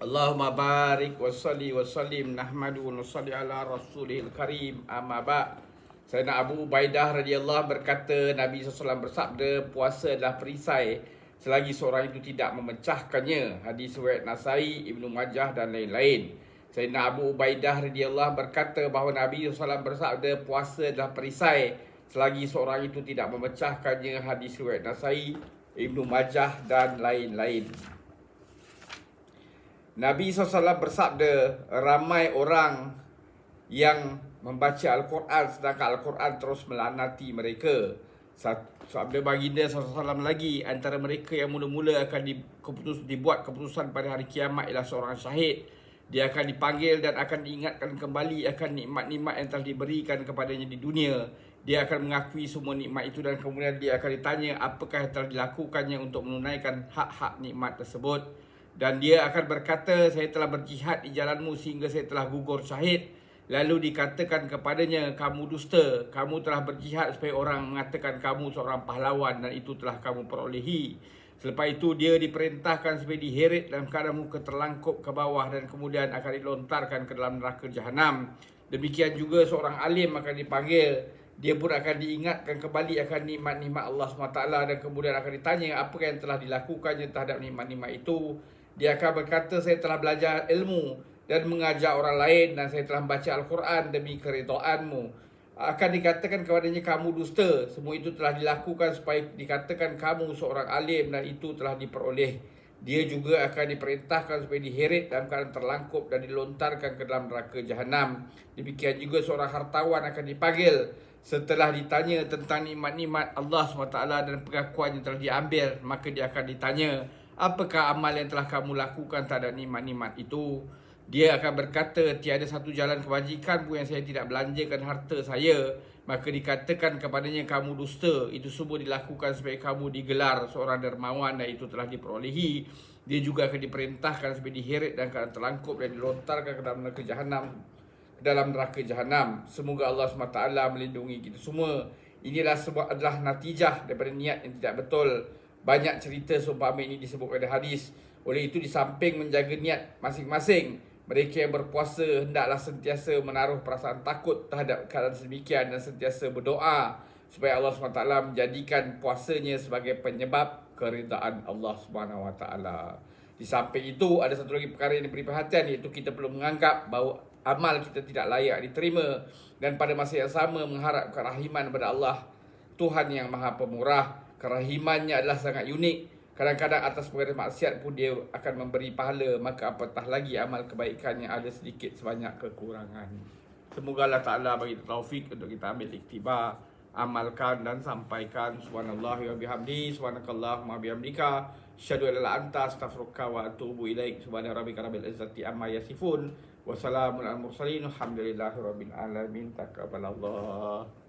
Allahumma barik wa salli wa sallim nahmadu wa nusalli ala rasulil karim amma ba'. Sayyidina Abu Ubaidah radhiyallahu berkata, Nabi SAW bersabda, puasa adalah perisai selagi seorang itu tidak memecahkannya. Hadis riwayat Nasai, Ibnu Majah dan lain-lain. Sayyidina Abu Ubaidah radhiyallahu berkata bahawa Nabi SAW bersabda, puasa adalah perisai selagi seorang itu tidak memecahkannya. Hadis riwayat Nasai, Ibnu Majah dan lain-lain. Nabi SAW bersabda, ramai orang yang membaca Al-Quran sedangkan Al-Quran terus melaknati mereka. Sabda baginda SAW lagi, antara mereka yang mula-mula akan dibuat keputusan pada hari kiamat ialah seorang syahid. Dia akan dipanggil dan akan diingatkan kembali akan nikmat-nikmat yang telah diberikan kepadanya di dunia. Dia akan mengakui semua nikmat itu dan kemudian dia akan ditanya apakah yang telah dilakukannya untuk menunaikan hak-hak nikmat tersebut. Dan dia akan berkata, saya telah berjihad di jalanmu sehingga saya telah gugur syahid. Lalu dikatakan kepadanya, kamu dusta, kamu telah berjihad supaya orang mengatakan kamu seorang pahlawan dan itu telah kamu perolehi. Selepas itu dia diperintahkan supaya diheret dalam keadaan muka terlangkup ke bawah dan kemudian akan dilontarkan ke dalam neraka jahanam. Demikian juga seorang alim akan dipanggil. Dia pun akan diingatkan kembali akan nikmat-nikmat Allah SWT dan kemudian akan ditanya apa yang telah dilakukannya terhadap nikmat-nikmat itu. Dia akan berkata, saya telah belajar ilmu dan mengajar orang lain dan saya telah membaca Al-Quran demi keridhaanmu. Akan dikatakan kepadanya, kamu dusta. Semua itu telah dilakukan supaya dikatakan kamu seorang alim dan itu telah diperoleh. Dia juga akan diperintahkan supaya diheret dalam keadaan terlangkup dan dilontarkan ke dalam neraka jahanam. Demikian juga seorang hartawan akan dipanggil setelah ditanya tentang nikmat-nikmat Allah SWT dan pengakuan yang telah diambil. Maka dia akan ditanya, apakah amal yang telah kamu lakukan terhadap nikmat-nikmat itu? Dia akan berkata, tiada satu jalan kebajikan pun yang saya tidak belanjakan harta saya. Maka dikatakan kepadanya, kamu dusta. Itu semua dilakukan supaya kamu digelar seorang dermawan dan itu telah diperolehi. Dia juga akan diperintahkan supaya diheret dan keadaan terlangkup dan dilontarkan ke dalam neraka jahanam. Semoga Allah SWT melindungi kita semua. Inilah adalah natijah daripada niat yang tidak betul. Banyak cerita seumpama ini disebutkan pada hadis. Oleh itu, di samping menjaga niat masing-masing, mereka yang berpuasa hendaklah sentiasa menaruh perasaan takut terhadap keadaan sedemikian dan sentiasa berdoa supaya Allah SWT menjadikan puasanya sebagai penyebab keridaan Allah SWT. Di samping itu, ada satu lagi perkara yang diberi perhatian, iaitu kita perlu menganggap bahawa amal kita tidak layak diterima dan pada masa yang sama mengharap kerahiman kepada Allah, Tuhan yang Maha Pemurah. Kerahimannya adalah sangat unik. Kadang-kadang atas perkara maksiat pun dia akan memberi pahala, maka apatah lagi amal kebaikan yang ada sedikit sebanyak kekurangan. Semoga Allah Ta'ala bagi taufik untuk kita ambil iktibar, amalkan dan sampaikan. Subhanallah wa bihamdi, subhanakallahumma bihamdika, asyhadu an la ilaha illa anta, astaghfiruka wa atubu ilaik. Subhana rabbika rabbil izzati amma yasifun, wa salamun alal mursalin, alhamdulillahi rabbil alamin. Taqabbalallah.